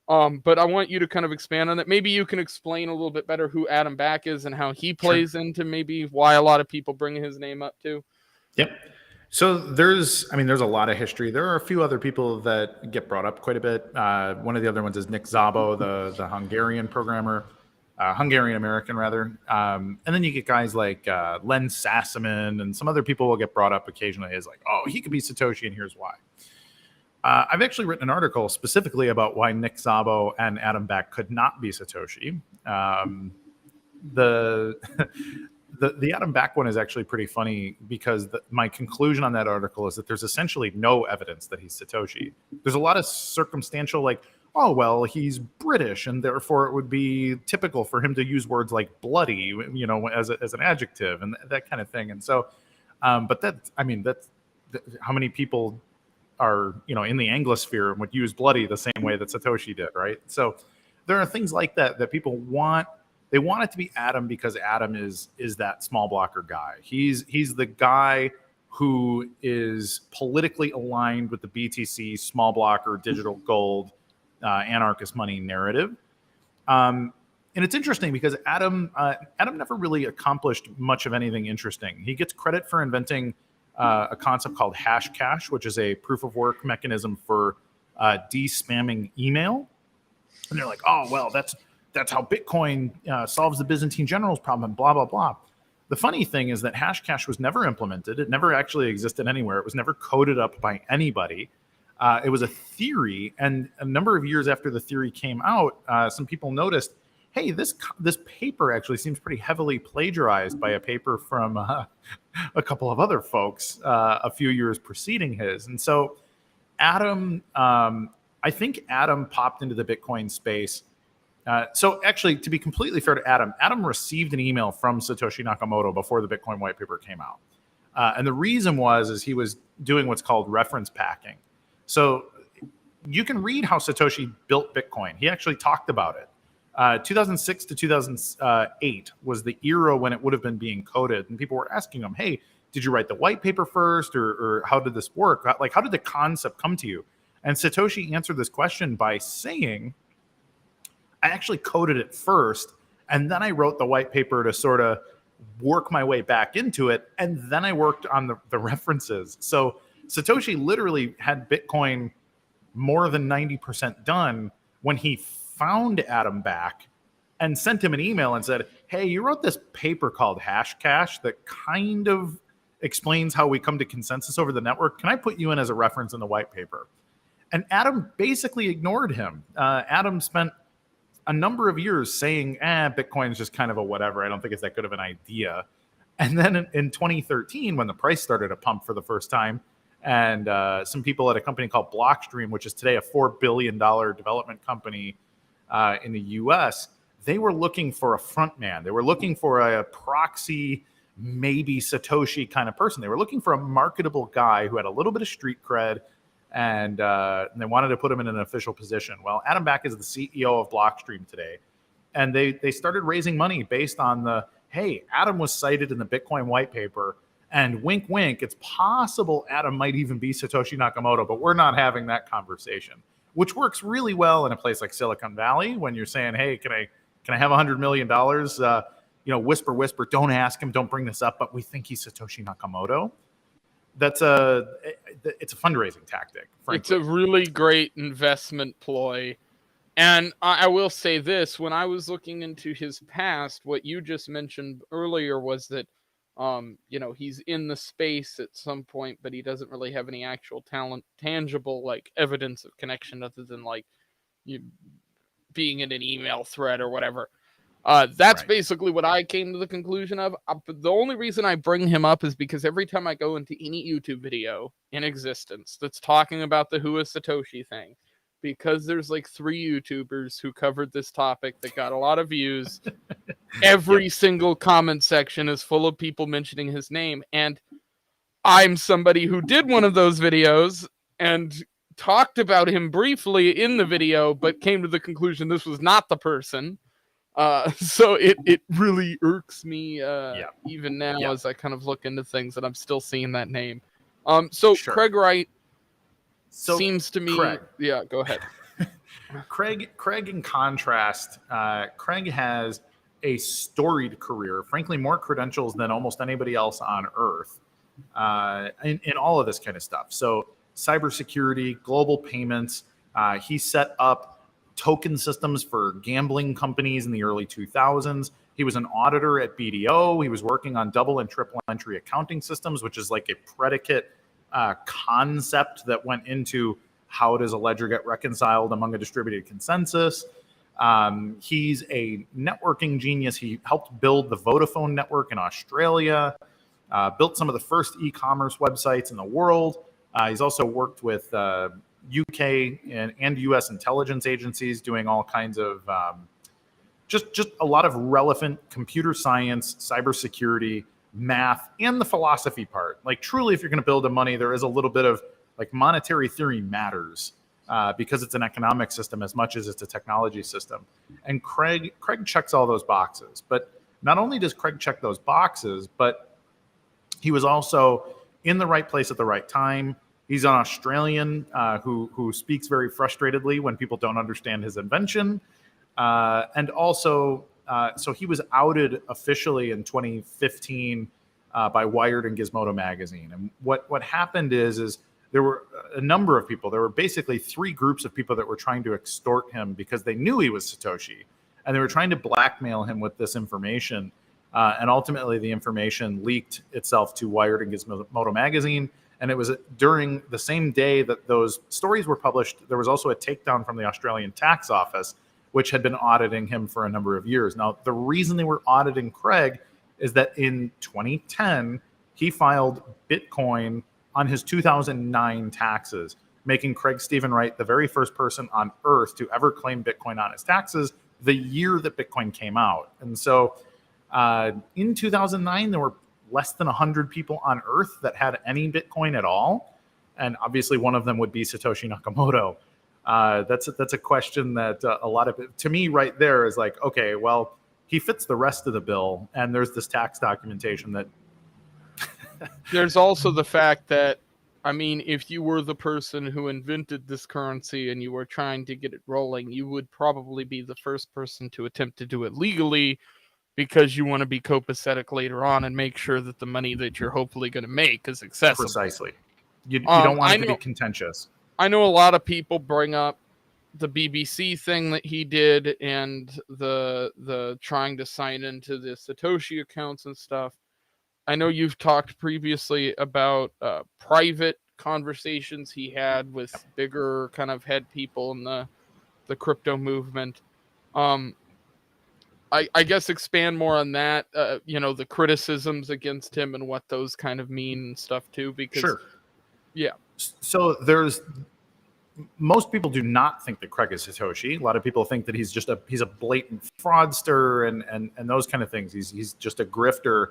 But I want you to kind of expand on that. Maybe you can explain a little bit better who Adam Back is and how he plays into maybe why a lot of people bring his name up too. Yep. So there's a lot of history. There are a few other people that get brought up quite a bit. One of the other ones is Nick Szabo, the Hungarian programmer, Hungarian American rather. And then you get guys like Len Sassaman, and some other people will get brought up occasionally as like, oh, he could be Satoshi, and here's why. I've actually written an article specifically about why Nick Szabo and Adam Back could not be Satoshi. The Adam Back one is actually pretty funny, because my conclusion on that article is that there's essentially no evidence that he's Satoshi. There's a lot of circumstantial, like, oh, well, he's British, and therefore it would be typical for him to use words like bloody, as an adjective, and that kind of thing. And so, but that's how many people are, in the Anglosphere would use bloody the same way that Satoshi did, right? So there are things like that people want. They want it to be Adam because Adam is that small blocker guy. He's the guy who is politically aligned with the BTC small blocker, digital gold, anarchist money narrative. And it's interesting because Adam never really accomplished much of anything interesting. He gets credit for inventing a concept called hash cash, which is a proof of work mechanism for de-spamming email. And they're like, oh, well, that's how Bitcoin solves the Byzantine generals problem, blah, blah, blah. The funny thing is that hash cash was never implemented. It never actually existed anywhere. It was never coded up by anybody. It was a theory, and a number of years after the theory came out, some people noticed, hey, this paper actually seems pretty heavily plagiarized by a paper from a couple of other folks a few years preceding his. And so Adam, I think Adam popped into the Bitcoin space. So actually, to be completely fair to Adam, Adam received an email from Satoshi Nakamoto before the Bitcoin white paper came out. And the reason is he was doing what's called reference packing. So you can read how Satoshi built Bitcoin. He actually talked about it. 2006 to 2008 was the era when it would have been being coded. And people were asking him, hey, did you write the white paper first? Or how did this work? Like, how did the concept come to you? And Satoshi answered this question by saying, I actually coded it first, and then I wrote the white paper to sort of work my way back into it. And then I worked on the references. So Satoshi literally had Bitcoin more than 90% done when he found Adam back and sent him an email and said, hey, you wrote this paper called Hashcash that kind of explains how we come to consensus over the network. Can I put you in as a reference in the white paper? And Adam basically ignored him. Adam spent a number of years saying, Bitcoin's just kind of a whatever. I don't think it's that good of an idea. And then in 2013, when the price started to pump for the first time, and some people at a company called Blockstream, which is today a $4 billion development company in the US, they were looking for a front man. They were looking for a proxy, maybe Satoshi kind of person. They were looking for a marketable guy who had a little bit of street cred, and they wanted to put him in an official position. Well, Adam Back is the CEO of Blockstream today, and they started raising money based on hey, Adam was cited in the Bitcoin white paper, and wink, wink, it's possible Adam might even be Satoshi Nakamoto, but we're not having that conversation, which works really well in a place like Silicon Valley when you're saying, hey, can I have $100 million? Whisper, whisper, don't ask him, don't bring this up, but we think he's Satoshi Nakamoto. It's a fundraising tactic, frankly. It's a really great investment ploy. And I will say this, when I was looking into his past, what you just mentioned earlier was that, he's in the space at some point, but he doesn't really have any actual tangible, like, evidence of connection other than, like, you being in an email thread or whatever. That's right. Basically what I came to the conclusion of. The only reason I bring him up is because every time I go into any YouTube video in existence that's talking about the Who is Satoshi thing, because there's like 3 YouTubers who covered this topic that got a lot of views, every single comment section is full of people mentioning his name. And I'm somebody who did one of those videos and talked about him briefly in the video, but came to the conclusion this was not the person. So it really irks me even now as I kind of look into things, and I'm still seeing that name. Sure. Craig Wright seems to me... Craig. Yeah, go ahead. Craig, in contrast, Craig has a storied career, frankly, more credentials than almost anybody else on Earth in all of this kind of stuff. So cybersecurity, global payments, he set up token systems for gambling companies in the early 2000s. He was an auditor at BDO. He was working on double and triple entry accounting systems, which is like a predicate concept that went into how does a ledger get reconciled among a distributed consensus. He's a networking genius. He helped build the Vodafone network in Australia, built some of the first e-commerce websites in the world. He's also worked with UK and US intelligence agencies doing all kinds of just a lot of relevant computer science, cybersecurity, math, and the philosophy part. Like, truly, if you're going to build a money, there is a little bit of like monetary theory matters because it's an economic system as much as it's a technology system. And Craig checks all those boxes. But not only does Craig check those boxes, but he was also in the right place at the right time. He's an Australian who speaks very frustratedly when people don't understand his invention. And also, so he was outed officially in 2015 by Wired and Gizmodo magazine. And what happened is there were a number of people. There were basically 3 groups of people that were trying to extort him because they knew he was Satoshi. And they were trying to blackmail him with this information. And ultimately, the information leaked itself to Wired and Gizmodo magazine. And it was during the same day that those stories were published, there was also a takedown from the Australian tax office, which had been auditing him for a number of years. Now, the reason they were auditing Craig is that in 2010, he filed Bitcoin on his 2009 taxes, making Craig Stephen Wright the very first person on earth to ever claim Bitcoin on his taxes the year that Bitcoin came out. And so in 2009, there were less than 100 people on earth that had any Bitcoin at all. And obviously one of them would be Satoshi Nakamoto. That's a question that a lot of, to me right there is like, okay, well, he fits the rest of the bill. And there's this tax documentation that. There's also the fact that, I mean, if you were the person who invented this currency and you were trying to get it rolling, you would probably be the first person to attempt to do it legally, because you want to be copacetic later on and make sure that the money that you're hopefully going to make is accessible. Precisely. You don't want it to be contentious. I know a lot of people bring up the BBC thing that he did and the trying to sign into the Satoshi accounts and stuff. I know you've talked previously about private conversations he had with bigger kind of head people in the crypto movement. I guess expand more on that, the criticisms against him and what those kind of mean and stuff too, because sure. Yeah. So most people do not think that Craig is Satoshi. A lot of people think that he's a blatant fraudster and those kind of things. He's just a grifter.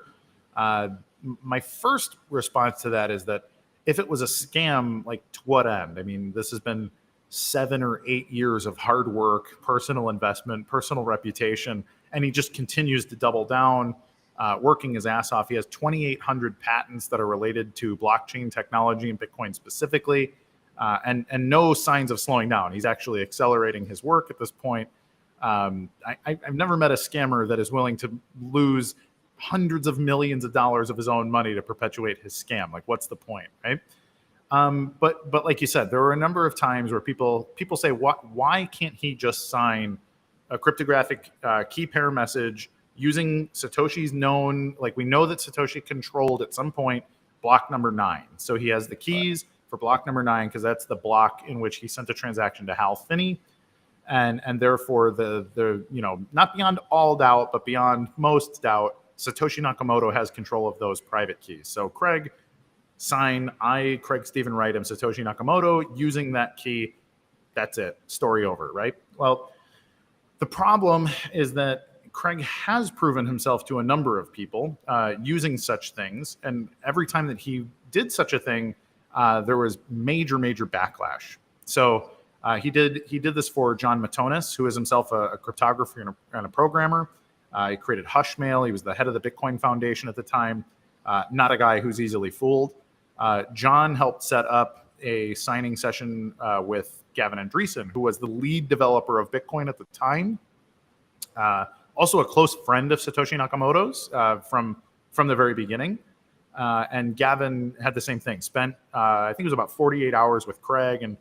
My first response to that is that if it was a scam, like to what end? I mean, this has been 7 or 8 years of hard work, personal investment, personal reputation, and he just continues to double down, working his ass off. He has 2,800 patents that are related to blockchain technology and Bitcoin specifically, and no signs of slowing down. He's actually accelerating his work at this point. I've never met a scammer that is willing to lose hundreds of millions of dollars of his own money to perpetuate his scam. Like, what's the point, right? But like you said, there were a number of times where people say, why can't he just sign a cryptographic key pair message using Satoshi's known, like we know that Satoshi controlled at some point block number 9. So he has the keys for block number 9 because that's the block in which he sent a transaction to Hal Finney. And therefore the not beyond all doubt, but beyond most doubt, Satoshi Nakamoto has control of those private keys. So Craig, sign, Craig Stephen Wright, am Satoshi Nakamoto, using that key. That's it. Story over, right? Well, the problem is that Craig has proven himself to a number of people using such things. And every time that he did such a thing, there was major backlash. So he did this for John Matonis, who is himself a cryptographer and a programmer. He created Hushmail. He was the head of the Bitcoin Foundation at the time. Not a guy who's easily fooled. John helped set up a signing session with Gavin Andreessen, who was the lead developer of Bitcoin at the time. Also a close friend of Satoshi Nakamoto's from the very beginning. And Gavin had the same thing. Spent, I think it was about 48 hours with Craig and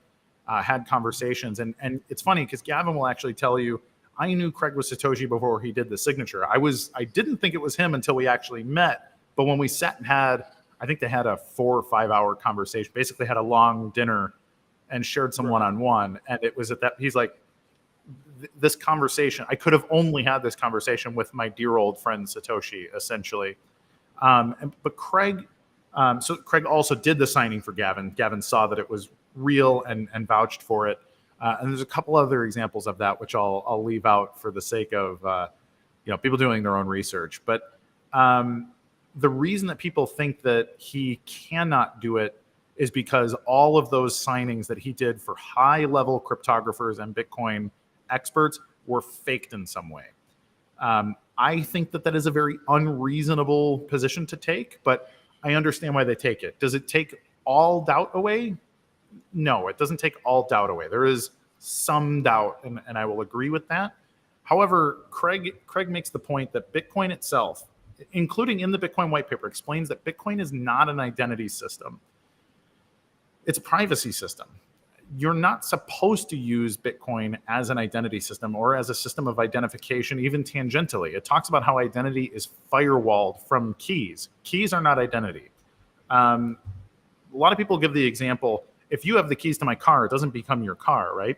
had conversations. And it's funny because Gavin will actually tell you, I knew Craig was Satoshi before he did the signature. I didn't think it was him until we actually met. But when we sat and I think they had a 4 or 5 hour conversation, basically had a long dinner and shared some one-on-one. And it was at that, he's like, this conversation, I could have only had this conversation with my dear old friend Satoshi, essentially. But Craig also did the signing for Gavin. Gavin saw that it was real and vouched for it. And there's a couple other examples of that, which I'll leave out for the sake of people doing their own research. But the reason that people think that he cannot do it is because all of those signings that he did for high-level cryptographers and Bitcoin experts were faked in some way. I think that is a very unreasonable position to take, but I understand why they take it. Does it take all doubt away? No, it doesn't take all doubt away. There is some doubt, and I will agree with that. However, Craig makes the point that Bitcoin itself, including in the Bitcoin white paper, explains that Bitcoin is not an identity system. It's a privacy system. You're not supposed to use Bitcoin as an identity system or as a system of identification, even tangentially. It talks about how identity is firewalled from keys. Keys are not identity. a lot of people give the example, if you have the keys to my car, it doesn't become your car, right?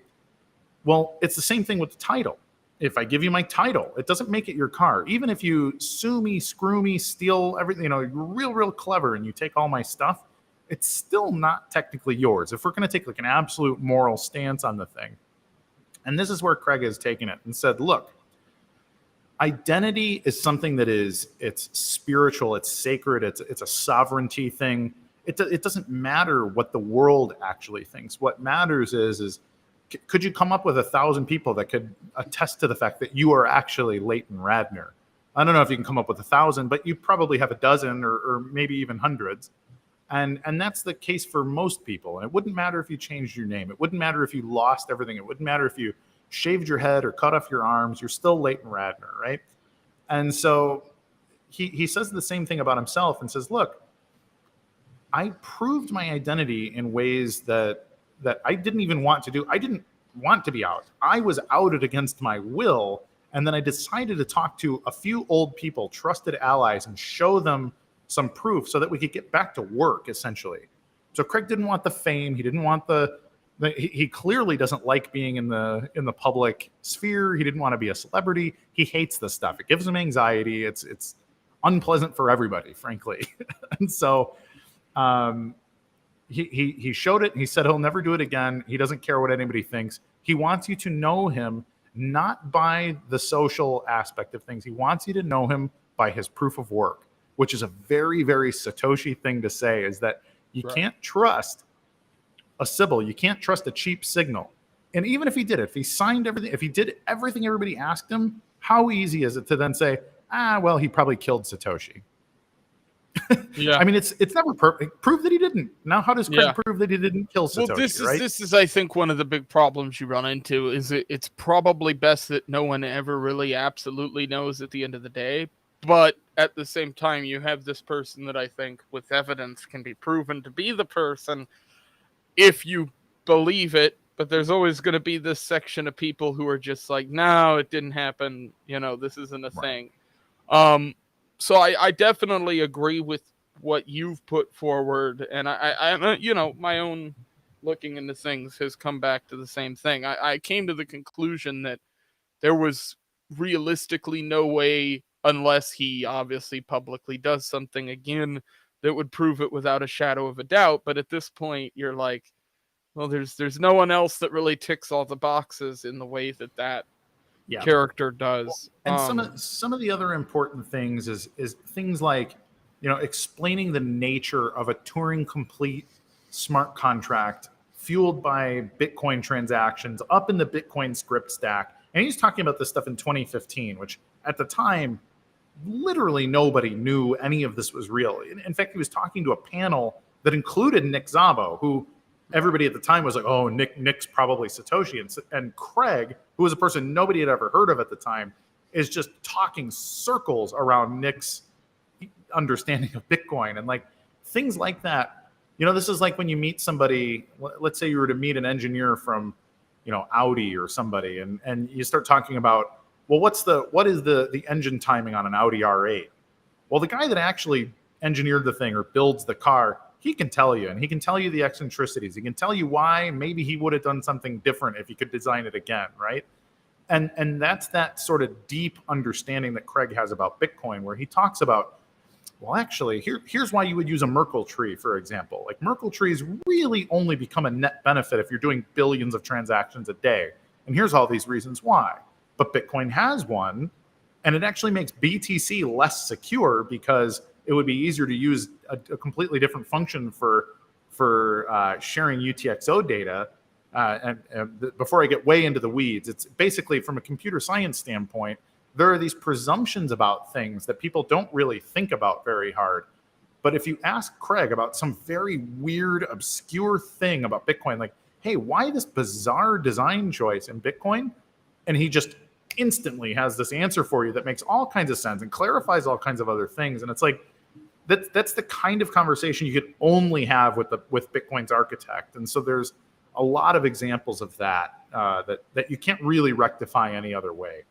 Well, it's the same thing with the title. If I give you my title, it doesn't make it your car. Even if you sue me, screw me, steal everything, you're real clever and you take all my stuff, it's still not technically yours. If we're going to take like an absolute moral stance on the thing. And this is where Craig has taken it and said, look, identity is something that it's spiritual, it's sacred, it's a sovereignty thing. It doesn't matter what the world actually thinks. What matters is could you come up with 1,000 people that could attest to the fact that you are actually Leighton Radner? I don't know if you can come up with 1,000, but you probably have a dozen or maybe even hundreds. And that's the case for most people. And it wouldn't matter if you changed your name. It wouldn't matter if you lost everything. It wouldn't matter if you shaved your head or cut off your arms. You're still Leighton Radner, right? And so he says the same thing about himself and says, look, I proved my identity in ways that I didn't even want to do. I didn't want to be out. I was outed against my will. And then I decided to talk to a few old people, trusted allies, and show them some proof so that we could get back to work, essentially. So Craig didn't want the fame. He didn't want he clearly doesn't like being in the public sphere. He didn't want to be a celebrity. He hates this stuff. It gives him anxiety. It's unpleasant for everybody, frankly. And so he showed it. He said he'll never do it again. He doesn't care what anybody thinks. He wants you to know him not by the social aspect of things. He wants you to know him by his proof of work, which is a very, very Satoshi thing to say, is that you can't trust a Sybil. You can't trust a cheap signal. And even if he did it, if he signed everything, if he did everything everybody asked him, how easy is it to then say, well, he probably killed Satoshi? Yeah. I mean, it's never perfect. Prove that he didn't. Now, how does Craig prove that he didn't kill Satoshi? Well, this is, I think, one of the big problems you run into is it's probably best that no one ever really absolutely knows at the end of the day. But at the same time, you have this person that I think with evidence can be proven to be the person if you believe it. But there's always going to be this section of people who are just like, no, it didn't happen. This isn't a thing. So I definitely agree with what you've put forward. And I my own looking into things has come back to the same thing. I came to the conclusion that there was realistically no way, unless he obviously publicly does something again, that would prove it without a shadow of a doubt. But at this point, you're like, well, there's no one else that really ticks all the boxes in the way that character does. And some of the other important things is things like, explaining the nature of a Turing complete smart contract fueled by Bitcoin transactions up in the Bitcoin script stack. And he's talking about this stuff in 2015, which at the time, literally nobody knew any of this was real. In fact, he was talking to a panel that included Nick Szabo, who everybody at the time was like, oh, Nick's probably Satoshi. And Craig, who was a person nobody had ever heard of at the time, is just talking circles around Nick's understanding of Bitcoin. And like things like that, this is like when you meet somebody, let's say you were to meet an engineer from, Audi or somebody, and you start talking about, well, what is the engine timing on an Audi R8? Well, the guy that actually engineered the thing or builds the car, he can tell you, and he can tell you the eccentricities. He can tell you why maybe he would have done something different if he could design it again, right? And that's that sort of deep understanding that Craig has about Bitcoin, where he talks about, well, actually, here's why you would use a Merkle tree, for example. Like Merkle trees really only become a net benefit if you're doing billions of transactions a day. And here's all these reasons why. But Bitcoin has one, and it actually makes BTC less secure because it would be easier to use a completely different function for sharing UTXO data. Before I get way into the weeds, it's basically from a computer science standpoint, there are these presumptions about things that people don't really think about very hard. But if you ask Craig about some very weird, obscure thing about Bitcoin, like, hey, why this bizarre design choice in Bitcoin? And he just instantly has this answer for you that makes all kinds of sense and clarifies all kinds of other things. And it's like, that's the kind of conversation you could only have with Bitcoin's architect. And so there's a lot of examples of that you can't really rectify any other way.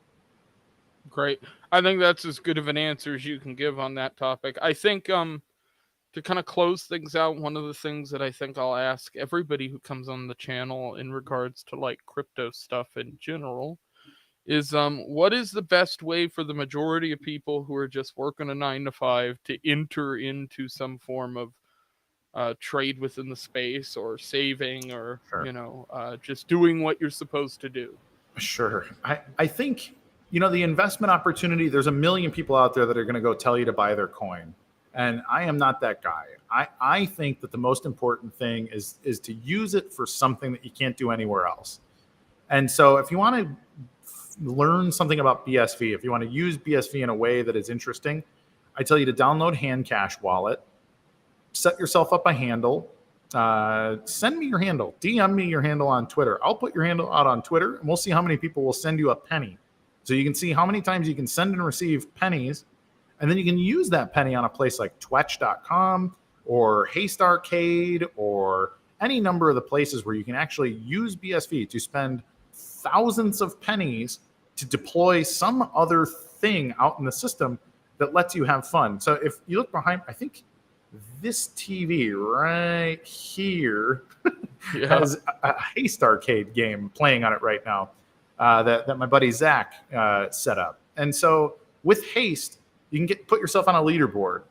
Great. I think that's as good of an answer as you can give on that topic. I think to to kind of close things out, one of the things that I think I'll ask everybody who comes on the channel in regards to like crypto stuff in general is what is the best way for the majority of people who are just working a 9 to 5 to enter into some form of trade within the space, or saving, or Sure. just doing what you're supposed to do? Sure. I think, the investment opportunity, there's a million people out there that are going to go tell you to buy their coin. And I am not that guy. I think that the most important thing is to use it for something that you can't do anywhere else. And so if you want to learn something about BSV, if you want to use BSV in a way that is interesting, I tell you to download Handcash Wallet, set yourself up a handle, send me your handle, DM me your handle on Twitter. I'll put your handle out on Twitter, and we'll see how many people will send you a penny. So you can see how many times you can send and receive pennies, and then you can use that penny on a place like Twetch.com or Haste Arcade or any number of the places where you can actually use BSV to spend thousands of pennies to deploy some other thing out in the system that lets you have fun. So if you look behind, I think this TV right here has a Haste Arcade game playing on it right now that my buddy Zach set up. And so with Haste, you can put yourself on a leaderboard.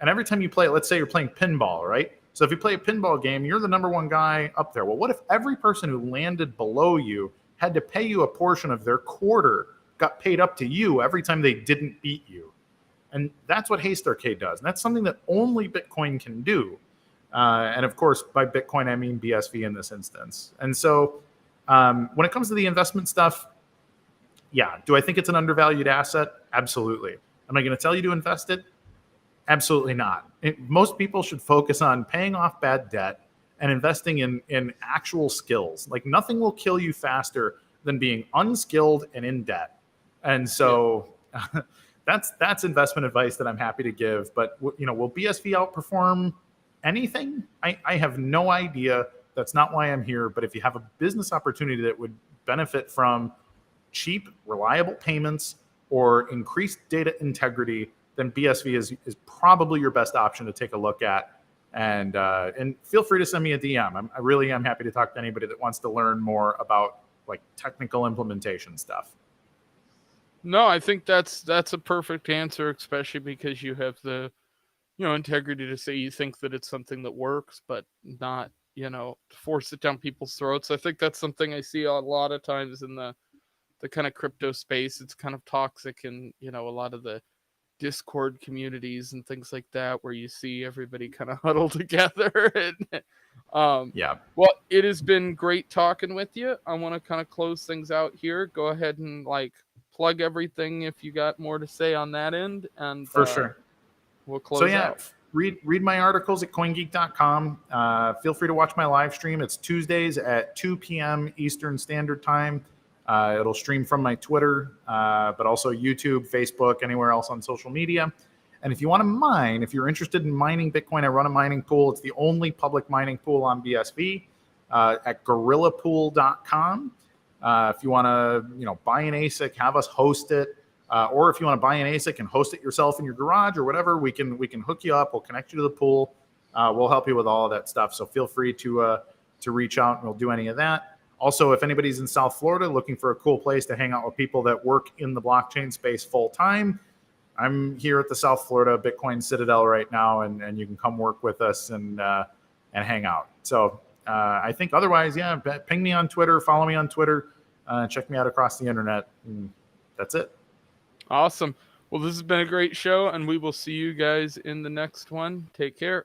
And every time you play it, let's say you're playing pinball, right? So if you play a pinball game, you're the number one guy up there. Well, what if every person who landed below you had to pay you a portion of their quarter, got paid up to you every time they didn't beat you? And that's what Haste Arcade does. And that's something that only Bitcoin can do. And of course, by Bitcoin, I mean BSV in this instance. And so when it comes to the investment stuff, yeah, do I think it's an undervalued asset? Absolutely. Am I going to tell you to invest it? Absolutely not. Most people should focus on paying off bad debt and investing in actual skills. Like, nothing will kill you faster than being unskilled and in debt. And so that's investment advice that I'm happy to give. But will BSV outperform anything? I have no idea. That's not why I'm here. But if you have a business opportunity that would benefit from cheap, reliable payments or increased data integrity, then BSV is probably your best option to take a look at. And feel free to send me a DM. I really am happy to talk to anybody that wants to learn more about like technical implementation stuff. No, I think that's a perfect answer, especially because you have the integrity to say you think that it's something that works, but not force it down people's throats. I think that's something I see a lot of times in the kind of crypto space. It's kind of toxic, and a lot of the Discord communities and things like that, where you see everybody kind of huddle together. And, well, it has been great talking with you. I want to kind of close things out here. Go ahead and plug everything if you got more to say on that end, and for sure we'll close out. Read my articles at coingeek.com. Feel free to watch my live stream. It's Tuesdays at 2 p.m. Eastern Standard Time. It'll stream from my Twitter, but also YouTube, Facebook, anywhere else on social media. And if you want to mine, if you're interested in mining Bitcoin, I run a mining pool. It's the only public mining pool on BSV at gorillapool.com. If you want to, buy an ASIC, have us host it, or if you want to buy an ASIC and host it yourself in your garage or whatever, we can hook you up. We'll connect you to the pool. We'll help you with all of that stuff. So feel free to reach out, and we'll do any of that. Also, if anybody's in South Florida looking for a cool place to hang out with people that work in the blockchain space full time, I'm here at the South Florida Bitcoin Citadel right now, and you can come work with us and hang out. So I think otherwise, ping me on Twitter, follow me on Twitter, check me out across the internet, and that's it. Awesome. Well, this has been a great show, and we will see you guys in the next one. Take care.